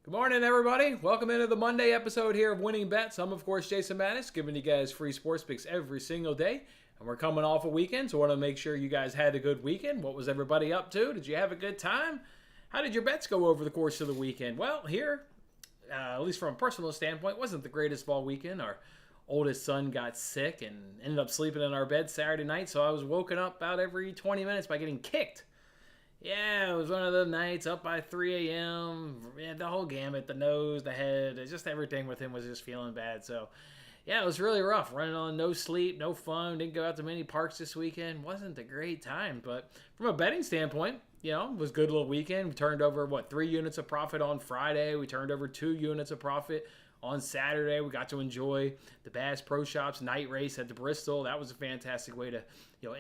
Good morning, everybody. Welcome into the Monday episode here of Winning Bets. I'm, of course, Jason Mattis, giving you guys free sports picks every single day. And we're coming off a weekend, so I want to make sure you guys had a good weekend. What was everybody up to? Did you have a good time? How did your bets go over the course of the weekend? Well, here, at least from a personal standpoint, wasn't the greatest of all weekend. Our oldest son got sick and ended up sleeping in our bed Saturday night, so I was woken up about every 20 minutes by getting kicked. Yeah, it was one of the nights up by 3 a.m. Yeah, the whole gamut, the nose, the head, just everything with him was just feeling bad. So, yeah, it was really rough. Running on no sleep, no fun. Didn't go out to many parks this weekend. Wasn't a great time. But from a betting standpoint, it was a good little weekend. We turned over, 3 units of profit on Friday. We turned over 2 units of profit on Saturday. We got to enjoy the Bass Pro Shops night race at the Bristol. That was a fantastic way to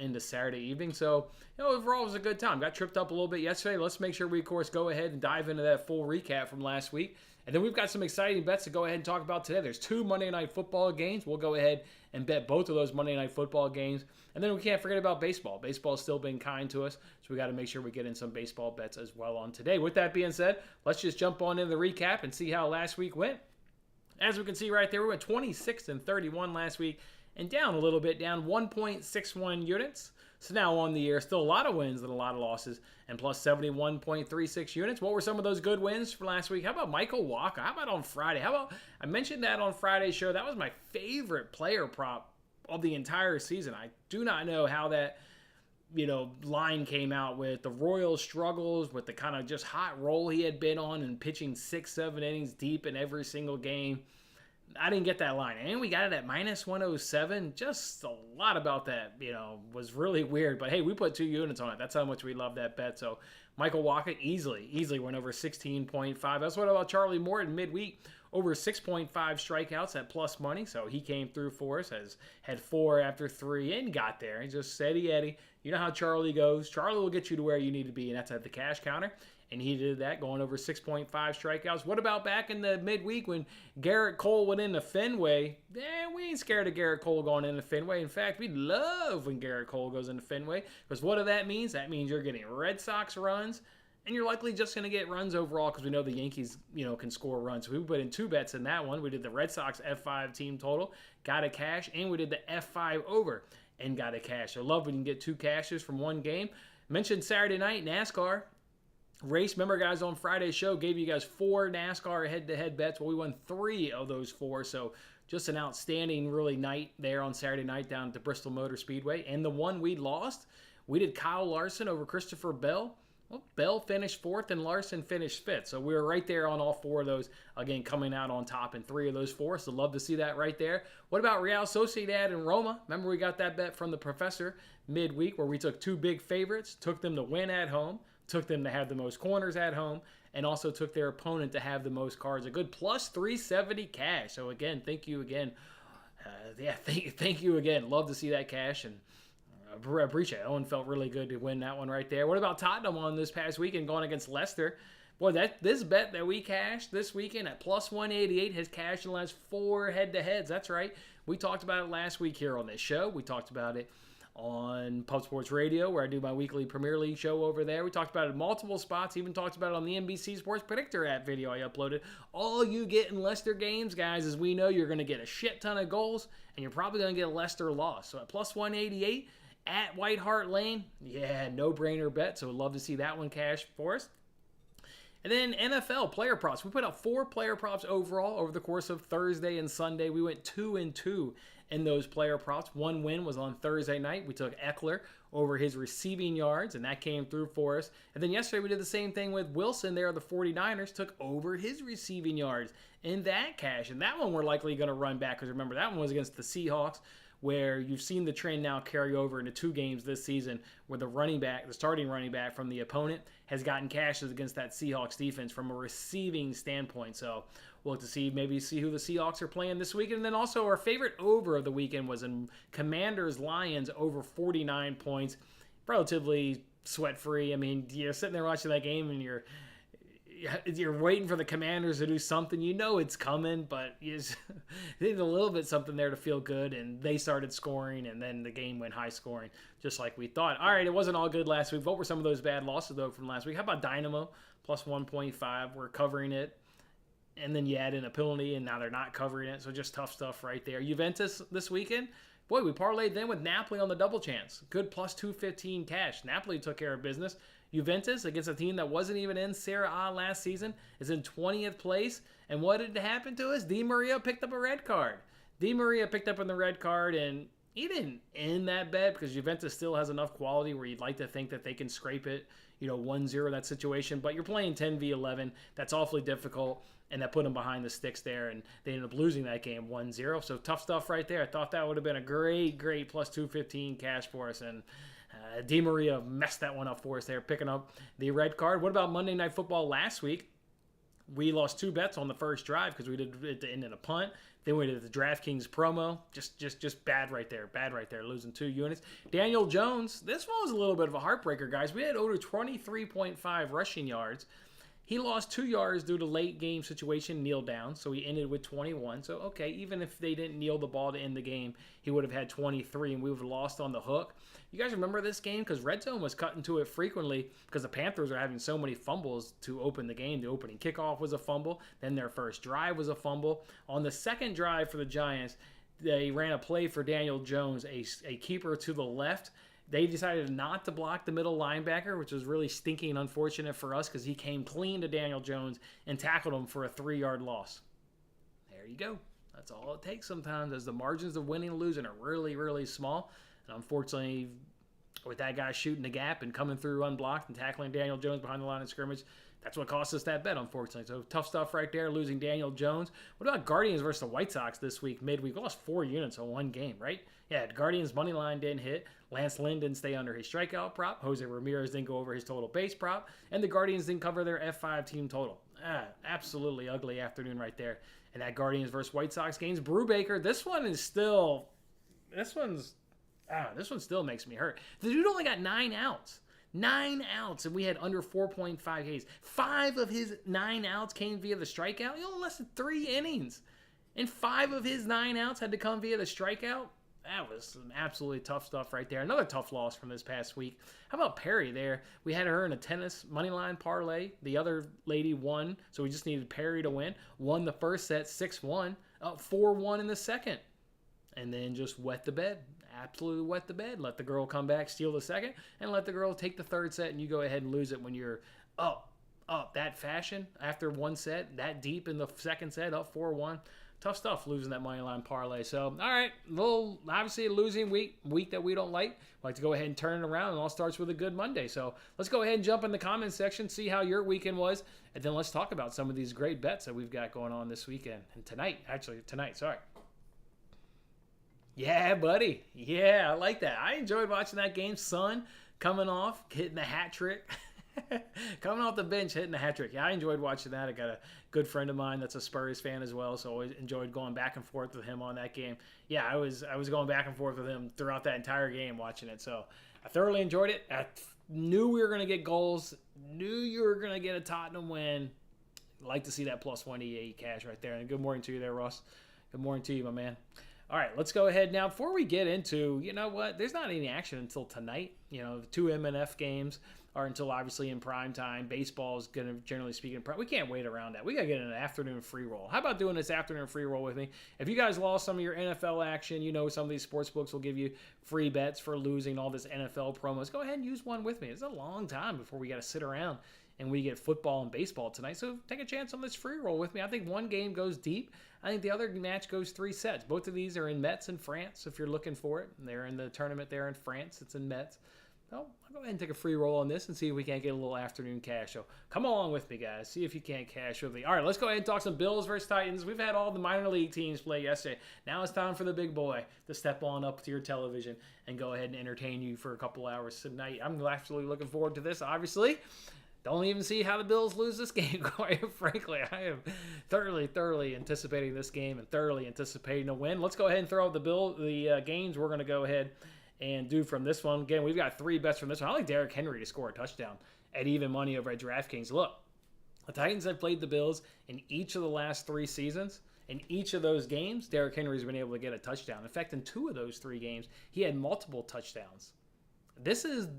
end a Saturday evening. So, overall it was a good time. Got tripped up a little bit yesterday. Let's make sure we, of course, go ahead and dive into that full recap from last week. And then we've got some exciting bets to go ahead and talk about today. There's 2 Monday Night Football games. We'll go ahead and bet both of those Monday Night Football games. And then we can't forget about baseball. Baseball's still been kind to us, so we got to make sure we get in some baseball bets as well on today. With that being said, let's just jump on into the recap and see how last week went. As we can see right there, we went 26-31 last week and down a little bit, down 1.61 units. So now on the year, still a lot of wins and a lot of losses, and plus 71.36 units. What were some of those good wins for last week? How about Michael Walker? How about on Friday? I mentioned that on Friday's show. That was my favorite player prop of the entire season. I do not know how that line came out with the Royals struggles, with the kind of just hot roll he had been on and pitching 6-7 innings deep in every single game. I didn't get that line. And we got it at minus 107. Just a lot about that, was really weird. But hey, we put 2 units on it. That's how much we love that bet. So Michael Walker easily went over 16.5. That's what about Charlie Morton midweek. Over 6.5 strikeouts at plus money. So he came through for us, had 4 after 3 and got there. He just steady Eddie. You know how Charlie goes. Charlie will get you to where you need to be, and that's at the cash counter. And he did that, going over 6.5 strikeouts. What about back in the midweek when Garrett Cole went into Fenway? We ain't scared of Garrett Cole going into Fenway. In fact, we love when Garrett Cole goes into Fenway. Because what that means? That means you're getting Red Sox runs, and you're likely just going to get runs overall because we know the Yankees, can score runs. So we put in 2 bets in that one. We did the Red Sox F5 team total, got a cash, and we did the F5 over and got a cash. I love when you can get 2 cashes from one game. Mentioned Saturday night NASCAR race. Remember, guys, on Friday's show, gave you guys 4 NASCAR head-to-head bets. Well, we won 3 of those 4, so just an outstanding, really night there on Saturday night down at the Bristol Motor Speedway. And the one we lost, we did Kyle Larson over Christopher Bell. Well, Bell finished 4th and Larson finished 5th. So we were right there on all 4 of those, again, coming out on top in 3 of those 4. So love to see that right there. What about Real Sociedad and Roma? Remember, we got that bet from the professor midweek where we took 2 big favorites, took them to win at home, took them to have the most corners at home, and also took their opponent to have the most cards. A good plus 370 cash. So again, thank you again. Thank you again. Love to see that cash, and I appreciate it. Owen felt really good to win that one right there. What about Tottenham on this past weekend going against Leicester? Boy, this bet that we cashed this weekend at plus 188 has cashed in the last 4 head-to-heads. That's right. We talked about it last week here on this show. We talked about it on Pub Sports Radio, where I do my weekly Premier League show over there. We talked about it in multiple spots, even talked about it on the NBC Sports Predictor app video I uploaded. All you get in Leicester games, guys, is we know you're going to get a shit ton of goals, and you're probably going to get a Leicester loss. So at plus 188 at White Hart Lane, no-brainer bet. So I'd love to see that one cash for us. And then NFL player props. We put out 4 player props overall over the course of Thursday and Sunday. We went 2-2 in those player props. 1 win was on Thursday night. We took Eckler over his receiving yards, and that came through for us. And then yesterday we did the same thing with Wilson there. The 49ers took over his receiving yards in that cash. And that one we're likely going to run back because remember, that one was against the Seahawks, where you've seen the trend now carry over into 2 games this season where the starting running back from the opponent has gotten cashes against that Seahawks defense from a receiving standpoint. So we'll have to see who the Seahawks are playing this weekend. And then also our favorite over of the weekend was in Commanders-Lions over 49 points. Relatively sweat-free. I mean, you're sitting there watching that game and you're waiting for the Commanders to do something. You know it's coming, but you just need a little bit something there to feel good, and they started scoring, and then the game went high scoring, just like we thought. All right, it wasn't all good last week. What were some of those bad losses, though, from last week? How about Dynamo, plus 1.5? We're covering it. and then you add in a penalty, and now they're not covering it. So just tough stuff right there. Juventus this weekend. Boy, we parlayed them with Napoli on the double chance. Good plus 215 cash. Napoli took care of business. Juventus, against a team that wasn't even in Serie A last season, is in 20th place. And what did happen to us? Di Maria picked up a red card. Di Maria picked up on the red card, and he didn't end that bet because Juventus still has enough quality where you'd like to think that they can scrape it, 1-0 that situation. But you're playing 10v11. That's awfully difficult, and that put them behind the sticks there, and they ended up losing that game 1-0. So tough stuff right there. I thought that would have been a great plus 215 cash for us, and Di Maria messed that one up for us there, picking up the red card. What about Monday Night Football last week? We lost 2 bets on the first drive because we did it to end in a punt. Then we did the DraftKings promo. Just bad right there. Bad right there. Losing 2 units. Daniel Jones, this one was a little bit of a heartbreaker, guys. We had over 23.5 rushing yards. He lost 2 yards due to late game situation, kneel down, so he ended with 21. So, okay, even if they didn't kneel the ball to end the game, he would have had 23, and we would have lost on the hook. You guys remember this game? Because Red Zone was cutting to it frequently because the Panthers are having so many fumbles to open the game. The opening kickoff was a fumble. Then their first drive was a fumble. On the second drive for the Giants, they ran a play for Daniel Jones, a keeper to the left. They decided not to block the middle linebacker, which was really stinky and unfortunate for us because he came clean to Daniel Jones and tackled him for a 3-yard loss. There you go. That's all it takes sometimes, as the margins of winning and losing are really, really small. And unfortunately, with that guy shooting the gap and coming through unblocked and tackling Daniel Jones behind the line of scrimmage, that's what cost us that bet, unfortunately. So tough stuff right there, losing Daniel Jones. What about Guardians versus the White Sox this week, midweek? We lost 4 units on one game, right? Yeah, Guardians money line didn't hit. Lance Lynn didn't stay under his strikeout prop. Jose Ramirez didn't go over his total base prop. And the Guardians didn't cover their F5 team total. Absolutely ugly afternoon right there. And that Guardians versus White Sox games. Brubaker, this one still makes me hurt. The dude only got 9 outs. 9 outs, and we had under 4.5 Ks. 5 of his 9 outs came via the strikeout. He only lasted 3 innings. And 5 of his 9 outs had to come via the strikeout. That was some absolutely tough stuff right there. Another tough loss from this past week. How about Perry there? We had her in a tennis money line parlay. The other lady won, so we just needed Perry to win. Won the first set 6-1, up 4-1 in the second. And then just wet the bed. Absolutely wet the bed. Let the girl come back, steal the second, and let the girl take the third set, and you go ahead and lose it when you're up that fashion after one set, that deep in the second set, up 4-1. Tough stuff losing that money line parlay. So, all right, obviously a losing week that we don't like. We like to go ahead and turn it around, and it all starts with a good Monday. So let's go ahead and jump in the comments section, see how your weekend was, and then let's talk about some of these great bets that we've got going on this weekend. And tonight. Yeah, buddy. Yeah, I like that. I enjoyed watching that game. Son coming off, hitting the hat trick. Coming off the bench, hitting the hat trick. Yeah, I enjoyed watching that. I got a good friend of mine that's a Spurs fan as well, so always enjoyed going back and forth with him on that game. Yeah, I was going back and forth with him throughout that entire game watching it. So I thoroughly enjoyed it. I knew we were going to get goals. Knew you were going to get a Tottenham win. Like to see that plus 188 cash right there. And good morning to you there, Ross. Good morning to you, my man. All right, let's go ahead now. Before we get into, you know what, there's not any action until tonight. You know, the 2 MNF games are until obviously in prime time. Baseball is going to, generally speaking, we can't wait around that. We got to get an afternoon free roll. How about doing this afternoon free roll with me? If you guys lost some of your NFL action, you know some of these sports books will give you free bets for losing all this NFL promos. Go ahead and use one with me. It's a long time before we got to sit around and we get football and baseball tonight. So take a chance on this free roll with me. I think one game goes deep. I think the other match goes 3 sets. Both of these are in Metz in France, if you're looking for it. They're in the tournament there in France. It's in Metz. So I'll go ahead and take a free roll on this and see if we can't get a little afternoon cash. So come along with me, guys. See if you can't cash with me. All right, let's go ahead and talk some Bills versus Titans. We've had all the minor league teams play yesterday. Now it's time for the big boy to step on up to your television and go ahead and entertain you for a couple hours tonight. I'm absolutely looking forward to this, obviously. Don't even see how the Bills lose this game, quite frankly. I am thoroughly anticipating this game and thoroughly anticipating a win. Let's go ahead and throw out the games we're going to go ahead and do from this one. Again, we've got 3 bets from this one. I like Derrick Henry to score a touchdown at even money over at DraftKings. Look, the Titans have played the Bills in each of the last 3 seasons. In each of those games, Derrick Henry's been able to get a touchdown. In fact, in 2 of those 3 games, he had multiple touchdowns.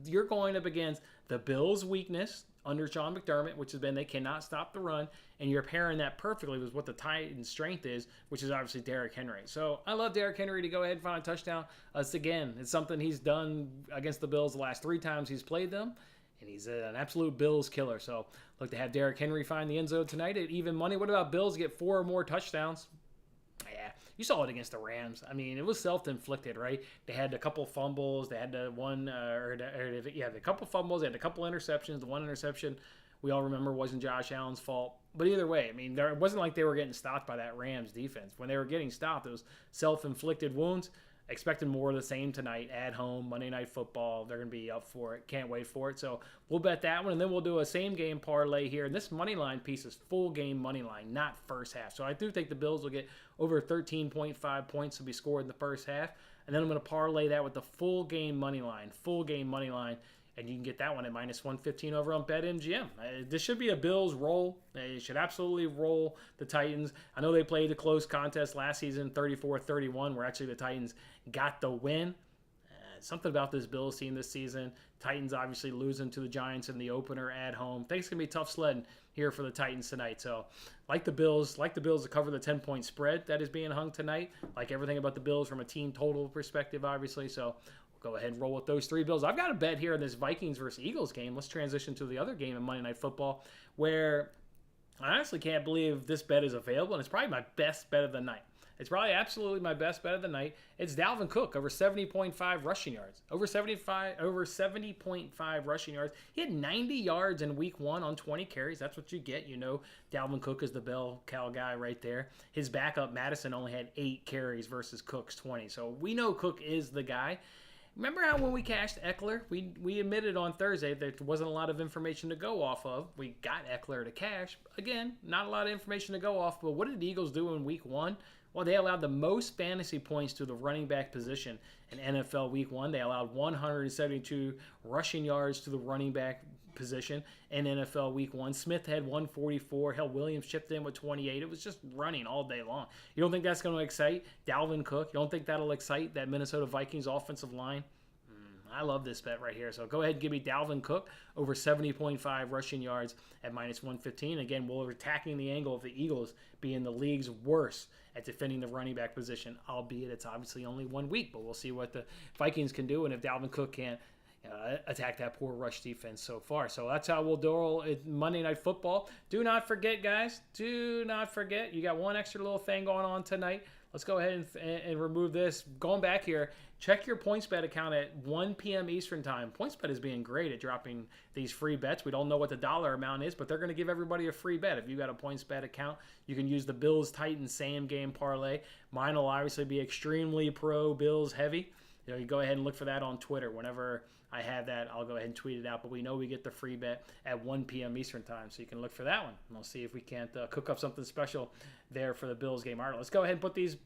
You're going up against the Bills' weakness under Sean McDermott, which has been they cannot stop the run, and you're pairing that perfectly with what the Titans' strength is, which is obviously Derrick Henry. So I love Derrick Henry to go ahead and find a touchdown. It's something he's done against the Bills the last 3 times he's played them, and he's an absolute Bills killer. So look to have Derrick Henry find the end zone tonight at even money. What about Bills get 4 or more touchdowns? Yeah, you saw it against the Rams. I mean, it was self-inflicted, right? They had a couple fumbles. They had a couple fumbles. They had a couple interceptions. The one interception we all remember wasn't Josh Allen's fault. But either way, I mean, it wasn't like they were getting stopped by that Rams defense. When they were getting stopped, it was self-inflicted wounds. Expecting more of the same tonight at home, Monday Night Football. They're going to be up for it. Can't wait for it. So we'll bet that one, and then we'll do a same-game parlay here. And this money line piece is full-game money line, not first half. So I do think the Bills will get over 13.5 points to be scored in the first half. And then I'm going to parlay that with the full-game money line. And you can get that one at minus 115 over on BetMGM. This should be a Bills roll. They should absolutely roll the Titans. I know they played a close contest last season, 34-31, where actually the Titans got the win. Something about this Bills team this season. Titans obviously losing to the Giants in the opener at home. I think it's going to be tough sledding here for the Titans tonight. So like the Bills to cover the 10-point spread that is being hung tonight. Like everything about the Bills from a team total perspective, obviously. So go ahead and roll with those 3 Bills. I've got a bet here in this Vikings versus Eagles game. Let's transition to the other game in Monday Night Football, where I honestly can't believe this bet is available, and it's probably my best bet of the night. It's probably absolutely my best bet of the night. It's Dalvin Cook over 70.5 rushing yards. Over 70.5 rushing yards. He had 90 yards in week 1 on 20 carries. That's what you get. You know, Dalvin Cook is the bell cow guy right there. His backup, Madison, only had 8 carries versus Cook's 20. So we know Cook is the guy. Remember how when we cashed Eckler, we admitted on Thursday that there wasn't a lot of information to go off of. We got Eckler to cash. Again, not a lot of information to go off, but what did the Eagles do in week 1? Well, they allowed the most fantasy points to the running back position in NFL week 1. They allowed 172 rushing yards to the running back position in NFL week 1. Smith had 144. Hell, Williams chipped in with 28. It was just running all day long. You don't think that's going to excite Dalvin Cook? You don't think that'll excite that Minnesota Vikings offensive line? I love this bet right here. So go ahead and give me Dalvin Cook over 70.5 rushing yards at minus 115. Again, we're attacking the angle of the Eagles being the league's worst at defending the running back position, albeit it's obviously only 1 week, but we'll see what the Vikings can do and if Dalvin Cook can't attack that poor rush defense so far. So that's how we'll do it Monday Night Football. Do not forget, guys, you got one extra little thing going on tonight. Let's go ahead and remove this. Going back here, check your PointsBet account at 1 p.m. Eastern Time. PointsBet is being great at dropping these free bets. We don't know what the dollar amount is, but they're going to give everybody a free bet. If you got a PointsBet account, you can use the Bills-Titans same-game parlay. Mine will obviously be extremely pro-Bills heavy. You go ahead and look for that on Twitter. Whenever I have that, I'll go ahead and tweet it out. But we know we get the free bet at 1 p.m. Eastern Time, so you can look for that one. And we'll see if we can't cook up something special there for the Bills game. All right, let's go ahead and put these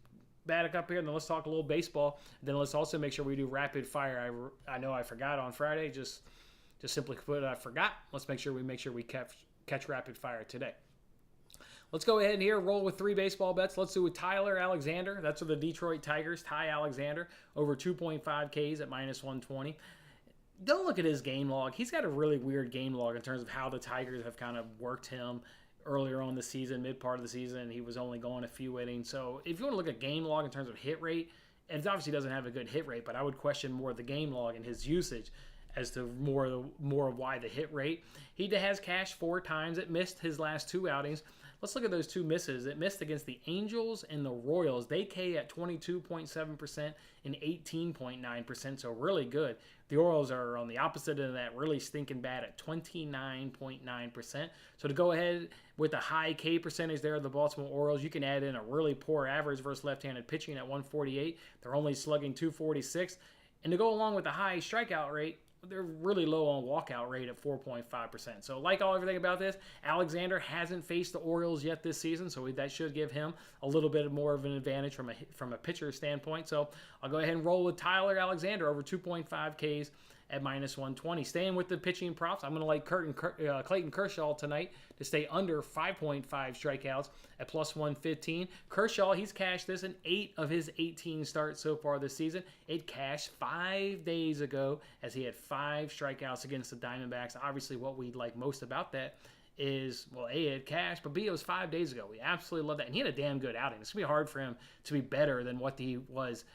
back up here, and then let's talk a little baseball. Then let's also make sure we do rapid fire. I know I forgot on Friday. Just simply put, I forgot. Let's make sure we catch rapid fire today. Let's go ahead and here roll with 3 baseball bets. Let's do with Tyler Alexander. That's for the Detroit Tigers. Ty Alexander over 2.5 Ks at minus 120. Don't look at his game log. He's got a really weird game log in terms of how the Tigers have kind of worked him earlier on the season, mid part of the season. He was only going a few innings. So if you want to look at game log in terms of hit rate, and it obviously doesn't have a good hit rate, but I would question more the game log and his usage as to more of why the hit rate. He has cashed 4 times. It missed his last 2 outings. Let's look at those 2 misses. It missed against the Angels and the Royals. They K at 22.7% and 18.9%, so really good. The Orioles are on the opposite end of that, really stinking bad at 29.9%. So to go ahead with the high K percentage there of the Baltimore Orioles, you can add in a really poor average versus left-handed pitching at 148. They're only slugging 246. And to go along with the high strikeout rate, they're really low on walkout rate at 4.5%. So like everything about this, Alexander hasn't faced the Orioles yet this season, so that should give him a little bit more of an advantage from a pitcher standpoint. So I'll go ahead and roll with Tyler Alexander over 2.5 Ks at minus 120. Staying with the pitching props, I'm going to like Clayton Kershaw tonight to stay under 5.5 strikeouts at plus 115. Kershaw, he's cashed this in 8 of his 18 starts so far this season. It cashed 5 days ago as he had 5 strikeouts against the Diamondbacks. Obviously, what we like most about that is, well, A, it cashed, but B, it was 5 days ago. We absolutely love that. And he had a damn good outing. It's going to be hard for him to be better than what he was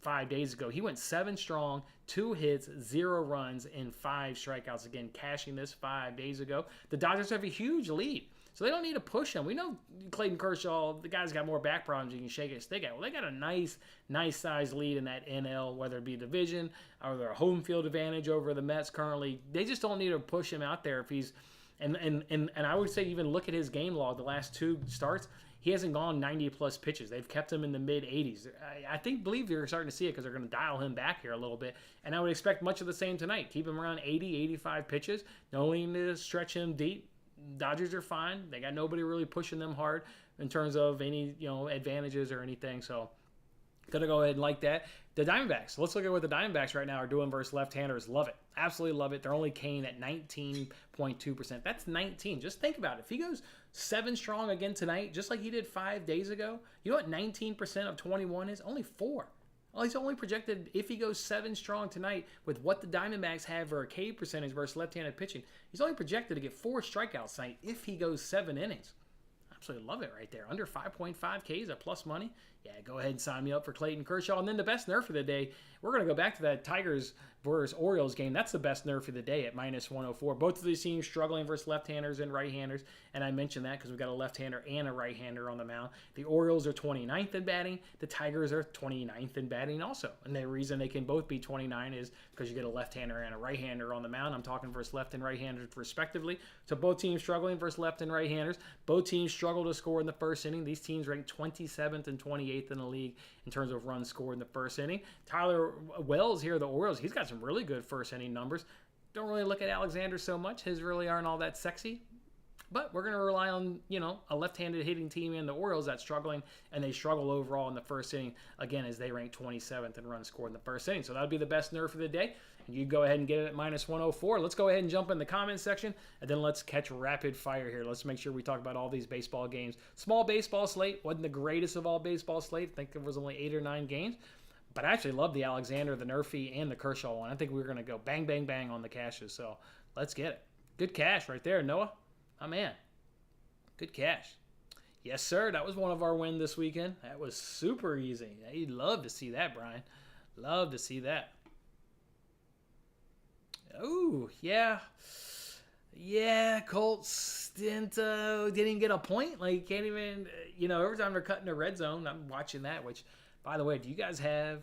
5 days ago. He went 7 strong, 2 hits, 0 runs, and 5 strikeouts. Again, cashing this 5 days ago. The Dodgers have a huge lead, so they don't need to push him. We know Clayton Kershaw, the guy's got more back problems you can shake his stick at. Well, they got a nice size lead in that NL, whether it be division or their home field advantage over the Mets currently. They just don't need to push him out there if he's and I would say even look at his game log the last 2 starts. He hasn't gone 90-plus pitches. They've kept him in the mid-80s. I believe you're starting to see it because they're going to dial him back here a little bit. And I would expect much of the same tonight. Keep him around 80, 85 pitches. No need to stretch him deep. Dodgers are fine. They got nobody really pushing them hard in terms of any advantages or anything. So gonna go ahead and like that. The Diamondbacks. Let's look at what the Diamondbacks right now are doing versus left-handers. Love it. Absolutely love it. They're only Kane at 19.2%. That's 19. Just think about it. If he goes 7 strong again tonight, just like he did 5 days ago, you know what 19% of 21 is? Only 4. Well, he's only projected, if he goes 7 strong tonight, with what the Diamondbacks have for a K percentage versus left-handed pitching, he's only projected to get 4 strikeouts tonight if he goes 7 innings. Absolutely love it right there. Under 5.5 Ks at plus money. Yeah, go ahead and sign me up for Clayton Kershaw. And then the best nerf of the day, we're going to go back to that Tigers versus Orioles game. That's the best nerf of the day at minus 104. Both of these teams struggling versus left-handers and right-handers. And I mentioned that because we've got a left-hander and a right-hander on the mound. The Orioles are 29th in batting. The Tigers are 29th in batting also. And the reason they can both be 29 is because you get a left-hander and a right-hander on the mound. I'm talking versus left and right-handers respectively. So both teams struggling versus left and right-handers. Both teams struggle to score in the first inning. These teams ranked 27th and 28th in the league in terms of runs scored in the first inning. Tyler Wells here, the Orioles, he's got some really good first inning numbers. Don't really look at Alexander so much. His really aren't all that sexy. But we're going to rely on, a left-handed hitting team in the Orioles that's struggling, and they struggle overall in the first inning, again, as they rank 27th in runs scored in the first inning. So that would be the best nerf of the day. And you go ahead and get it at minus 104. Let's go ahead and jump in the comments section, and then let's catch rapid fire here. Let's make sure we talk about all these baseball games. Small baseball slate. Wasn't the greatest of all baseball slate. I think there was only 8 or 9 games. But I actually love the Alexander, the Nerfy, and the Kershaw one. I think we're going to go bang, bang, bang on the cashes. So let's get it. Good cash right there, Noah. Oh, man. Good cash. Yes, sir. That was one of our wins this weekend. That was super easy. You'd love to see that, Brian. Love to see that. Oh, yeah. Yeah, Colts didn't get a point. Like, can't even, every time they're cutting the red zone, I'm watching that, which, by the way, do you guys have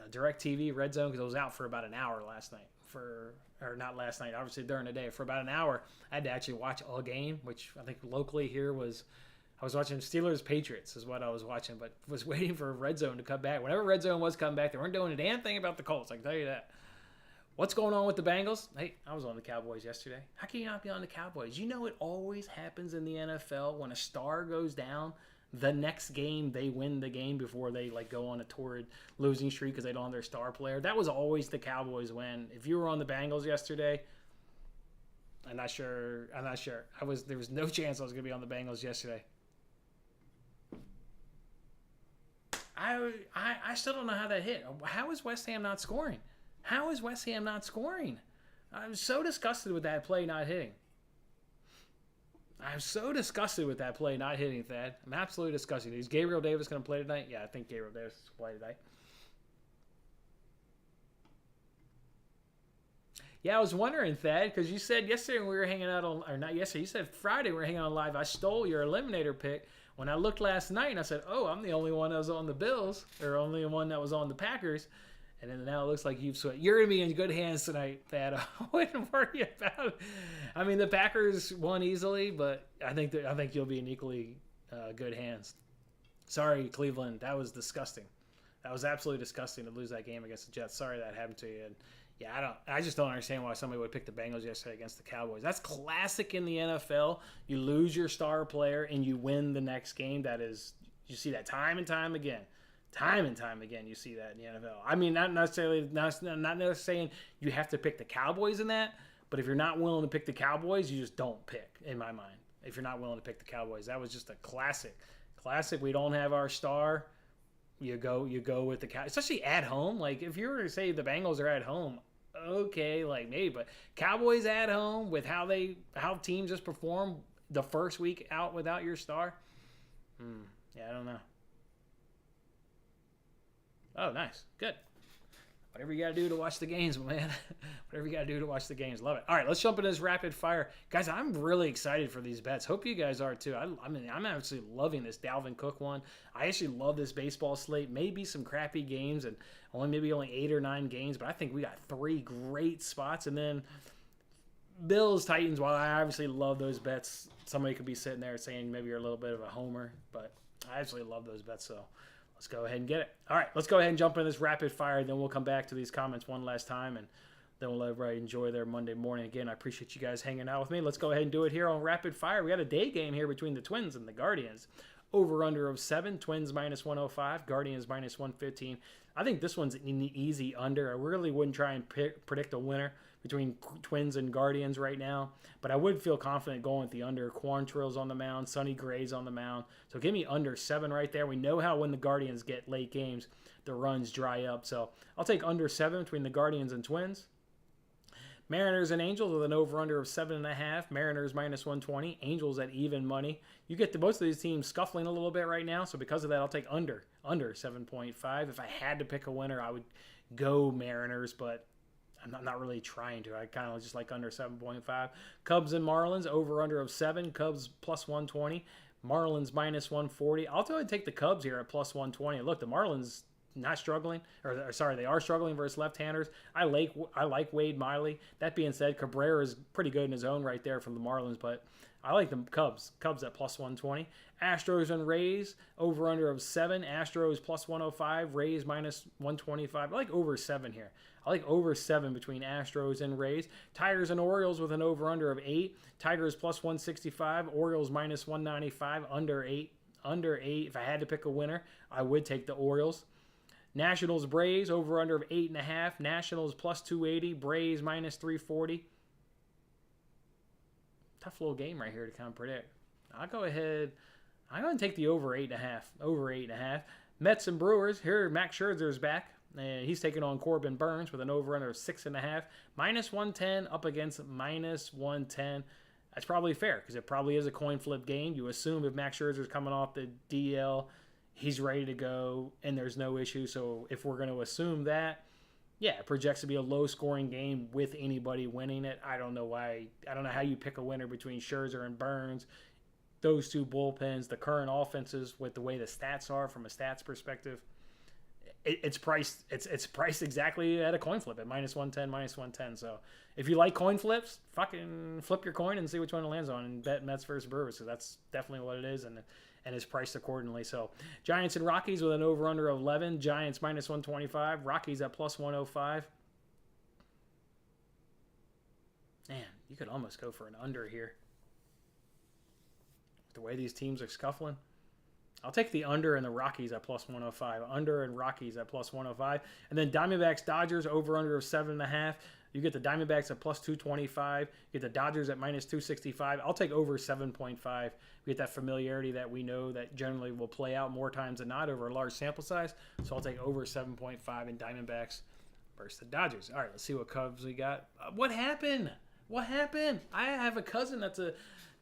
DirecTV red zone? Because I was out for about an hour last night or not last night, obviously during the day, for about an hour. I had to actually watch a game, which I think locally here I was watching Steelers Patriots is what I was watching, but was waiting for Red Zone to come back. Whenever Red Zone was coming back, they weren't doing a damn thing about the Colts, I can tell you that. What's going on with the Bengals? Hey, I was on the Cowboys yesterday. How can you not be on the Cowboys? It always happens in the NFL when a star goes down. The next game, they win the game before they go on a torrid losing streak because they don't have their star player. That was always the Cowboys win. If you were on the Bengals yesterday, I'm not sure. There was no chance I was going to be on the Bengals yesterday. I still don't know how that hit. How is West Ham not scoring? How is West Ham not scoring? I'm so disgusted with that play not hitting. I'm so disgusted with that play not hitting, Thad. I'm absolutely disgusted. Is Gabriel Davis going to play tonight? Yeah, I think Gabriel Davis is going to play tonight. Yeah, I was wondering, Thad, because you said yesterday when we were hanging out on, or not yesterday, you said Friday we were hanging on live, I stole your eliminator pick. When I looked last night, and I said, oh, I'm the only one that was on the Bills, or only one that was on the Packers. And then now it looks like you've sweat. You're going to be in good hands tonight, Thad. I wouldn't worry about it. I mean, the Packers won easily, but I think you'll be in equally good hands. Sorry, Cleveland. That was disgusting. That was absolutely disgusting to lose that game against the Jets. Sorry that happened to you. And yeah, I just don't understand why somebody would pick the Bengals yesterday against the Cowboys. That's classic in the NFL. You lose your star player and you win the next game. You see that time and time again. Time and time again, you see that in the NFL. I mean, not necessarily saying you have to pick the Cowboys in that, but if you're not willing to pick the Cowboys, you just don't pick, in my mind. If you're not willing to pick the Cowboys, that was just a classic. We don't have our star. You go with the Cowboys, especially at home. Like if you were to say the Bengals are at home, okay, like maybe, but Cowboys at home with how teams just perform the first week out without your star. Yeah, I don't know. Oh, nice. Good. Whatever you got to do to watch the games, man. Whatever you got to do to watch the games. Love it. All right, let's jump into this rapid fire. Guys, I'm really excited for these bets. Hope you guys are too. I mean, I'm actually loving this Dalvin Cook one. I actually love this baseball slate. Maybe some crappy games and only 8 or 9 games, but I think we got 3 great spots. And then Bills, Titans, while I obviously love those bets, somebody could be sitting there saying maybe you're a little bit of a homer, but I actually love those bets, so let's go ahead and get it. All right, let's go ahead and jump in this rapid fire, then we'll come back to these comments one last time, and then we'll let everybody enjoy their Monday morning. Again, I appreciate you guys hanging out with me. Let's go ahead and do it here on rapid fire. We got a day game here between the Twins and the Guardians. Over-under of 7, Twins minus 105, Guardians minus 115. I think this one's an easy under. I really wouldn't try and predict a winner between Twins and Guardians right now, but I would feel confident going with the under. Quantrill's on the mound, Sonny Gray's on the mound, so give me under 7 right there. We know how when the Guardians get late games, the runs dry up, so I'll take under 7 between the Guardians and Twins. Mariners and Angels with an over-under of 7.5. Mariners minus 120. Angels at even money. You get to most of these teams scuffling a little bit right now, so because of that, I'll take under 7.5. If I had to pick a winner, I would go Mariners, but I'm not really trying to. I kind of just like under 7.5. Cubs and Marlins, over-under of 7. Cubs plus 120. Marlins minus 140. I'll go ahead and take the Cubs here at plus 120. Look, the Marlins not struggling, they are struggling versus left-handers. I like Wade Miley. That being said, Cabrera is pretty good in his own right there from the Marlins, but I like the Cubs at plus 120. Astros and Rays, over-under of 7. Astros plus 105. Rays minus 125. I like over 7 here. I like over 7 between Astros and Rays. Tigers and Orioles with an over-under of 8. Tigers plus 165. Orioles minus 195. Under 8. If I had to pick a winner, I would take the Orioles. Nationals Braves, over-under of 8.5. Nationals plus 280. Braves minus 340. Tough little game right here to kind of predict. I'm going to take the over 8.5. Over 8.5. Mets and Brewers. Here, Max Scherzer's back. He's taking on Corbin Burns with an over-under of 6.5. Minus 110 up against minus 110. That's probably fair because it probably is a coin flip game. You assume if Max Scherzer's coming off the DL, he's ready to go and there's no issue. So if we're going to assume that, yeah, it projects to be a low-scoring game with anybody winning it. I don't know how you pick a winner between Scherzer and Burns. Those two bullpens, the current offenses with the way the stats are from a stats perspective, it's priced exactly at a coin flip at minus 110. So if you like coin flips, fucking flip your coin and see which one it lands on and bet Mets versus Brewers. So that's definitely what it is, and is priced accordingly. So Giants and Rockies with an over-under of 11. Giants minus 125. Rockies at plus 105. Man, you could almost go for an under here. The way these teams are scuffling. I'll take the under and the Rockies at plus 105. Under and Rockies at plus 105. And then Diamondbacks, Dodgers, over-under of 7.5. You get the Diamondbacks at plus 225. You get the Dodgers at minus 265. I'll take over 7.5. We get that familiarity that we know that generally will play out more times than not over a large sample size. So I'll take over 7.5 in Diamondbacks versus the Dodgers. All right, let's see what Cubs we got. What happened? I have a cousin that's a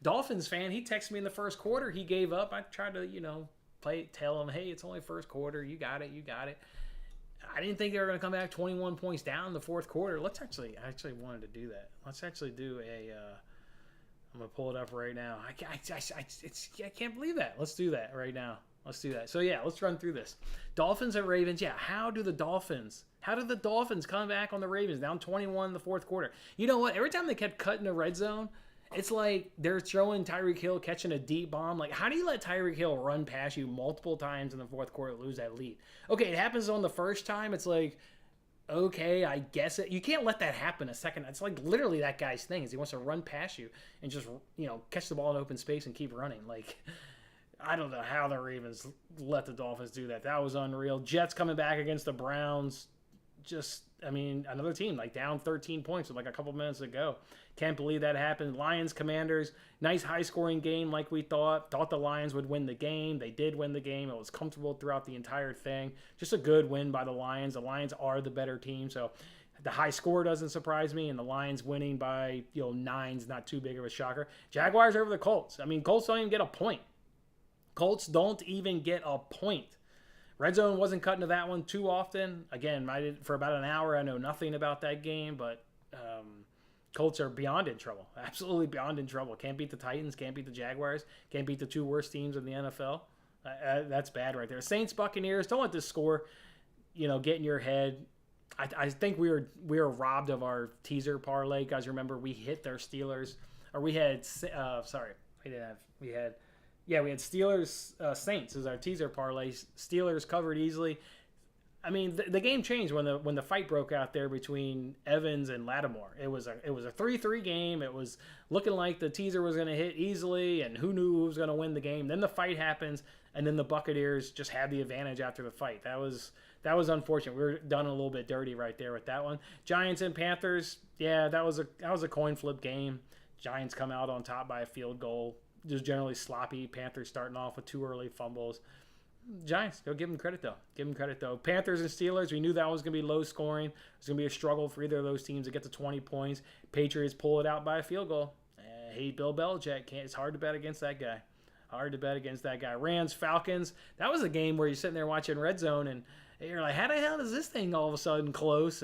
Dolphins fan. He texted me in the first quarter. He gave up. I tried to, tell him, hey, it's only first quarter. You got it. I didn't think they were going to come back 21 points down in the fourth quarter. I actually wanted to do that. Let's actually do I'm going to pull it up right now. I can't believe that. Let's do that right now. Let's do that. So, yeah, let's run through this. Dolphins and Ravens. Yeah, how did the Dolphins come back on the Ravens down 21 in the fourth quarter? You know what? Every time they kept cutting the red zone, it's like they're throwing Tyreek Hill, catching a deep bomb. Like, how do you let Tyreek Hill run past you multiple times in the fourth quarter to lose that lead? Okay, it happens on the first time. It's like, okay, I guess it. You can't let that happen a second. It's like literally that guy's thing is he wants to run past you and just, catch the ball in open space and keep running. Like, I don't know how the Ravens let the Dolphins do that. That was unreal. Jets coming back against the Browns. Another team like down 13 points with like a couple minutes to go. Can't believe that happened. Lions, Commanders, nice high-scoring game like we thought. Thought the Lions would win the game. They did win the game. It was comfortable throughout the entire thing. Just a good win by the Lions. The Lions are the better team, so the high score doesn't surprise me, and the Lions winning by 9's not too big of a shocker. Jaguars over the Colts. Colts don't even get a point. Colts don't even get a point. Red Zone wasn't cutting to that one too often. Again, for about an hour, I know nothing about that game, but Colts are beyond in trouble. Absolutely beyond in trouble. Can't beat the Titans, can't beat the Jaguars, can't beat the two worst teams in the NFL. That's bad right there. Saints, Buccaneers, don't let this score, get in your head. I think we were robbed of our teaser parlay. Guys, remember we hit their Steelers, or we had Steelers Saints as our teaser parlay. Steelers covered easily. The game changed when the fight broke out there between Evans and Lattimore. It was a 3-3 game. It was looking like the teaser was going to hit easily, and who knew who was going to win the game. Then the fight happens, and then the Buccaneers just had the advantage after the fight. That was unfortunate. We were done a little bit dirty right there with that one. Giants and Panthers, yeah, that was a coin flip game. Giants come out on top by a field goal. Just generally sloppy. Panthers starting off with 2 early fumbles. Giants, go give them credit though. Panthers and Steelers, we knew that was going to be low scoring. It was going to be a struggle for either of those teams to get to 20 points. Patriots pull it out by a field goal. Hate Bill Belichick. It's hard to bet against that guy. Rams, Falcons. That was a game where you're sitting there watching Red Zone and you're like, how the hell is this thing all of a sudden close?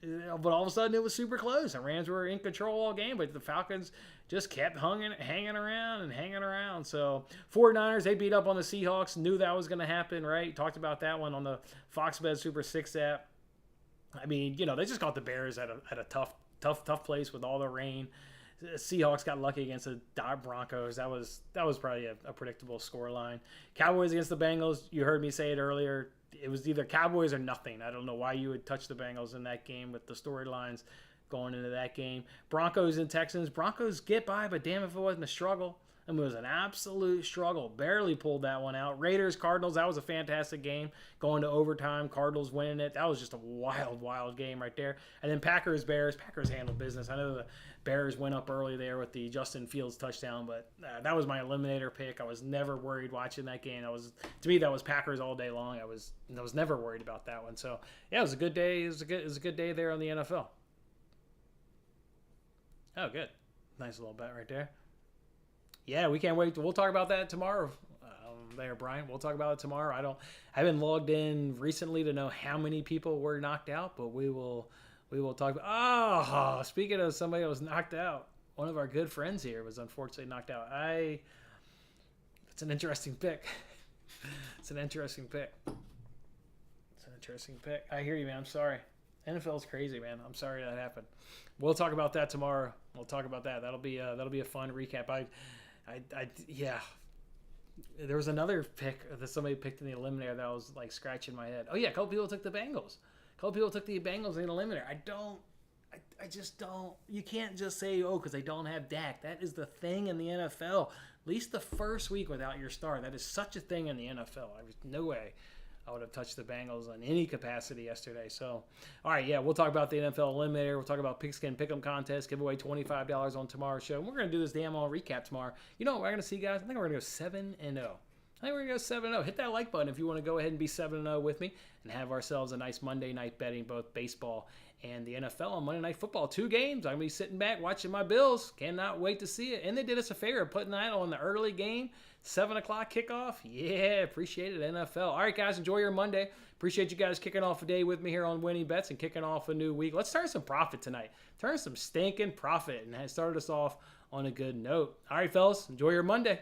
But all of a sudden it was super close. The Rams were in control all game, but the Falcons just kept hanging around. So 49ers, they beat up on the Seahawks. Knew that was going to happen, right? Talked about that one on the Fox Bet Super 6 app. They just got the Bears at a tough place with all the rain. The Seahawks got lucky against the Broncos. That was probably a predictable scoreline. Cowboys against the Bengals. You heard me say it earlier. It was either Cowboys or nothing. I don't know why you would touch the Bengals in that game with the storylines going into that game. Broncos and Texans. Broncos get by, but damn if it wasn't a struggle. It was an absolute struggle. Barely pulled that one out. Raiders, Cardinals, that was a fantastic game. Going to overtime, Cardinals winning it. That was just a wild game right there. And then Packers, Bears. Packers handled business. I know the Bears went up early there with the Justin Fields touchdown, but that was my eliminator pick. I was never worried watching that game. To me, that was Packers all day long. I was never worried about that one. So, yeah, it was a good day. It was a good day there on the NFL. Oh, good. Nice little bet right there. Yeah, we can't wait. We'll talk about that tomorrow. There, Brian. We'll talk about it tomorrow. I haven't logged in recently to know how many people were knocked out, but we will talk about. Speaking of somebody that was knocked out, one of our good friends here was unfortunately knocked out. It's an interesting pick. It's an interesting pick. I hear you, man. I'm sorry. NFL's crazy, man. I'm sorry that happened. We'll talk about that tomorrow. We'll talk about that. That'll be a fun recap. Yeah. There was another pick that somebody picked in the eliminator that was like scratching my head. Oh yeah, a couple people took the Bengals. In the eliminator. I just don't. You can't just say, because they don't have Dak. That is the thing in the NFL. At least the first week without your star. That is such a thing in the NFL. There's no way I would have touched the Bengals in any capacity yesterday. So, all right, yeah, we'll talk about the NFL Eliminator. We'll talk about Pigskin Pick'em Contest. Give away $25 on tomorrow's show. And we're going to do this damn all recap tomorrow. You know what we're going to see, guys? I think we're going to go 7-0. Hit that like button if you want to go ahead and be 7-0 with me and have ourselves a nice Monday night betting both baseball and the NFL on Monday Night Football. 2 games. I'm going to be sitting back watching my Bills. Cannot wait to see it. And they did us a favor putting that on the early game. 7 o'clock kickoff. Yeah, appreciate it, NFL. All right, guys, enjoy your Monday. Appreciate you guys kicking off a day with me here on Winning Bets and kicking off a new week. Let's turn some profit tonight. Turn some stinking profit and start us off on a good note. All right, fellas, enjoy your Monday.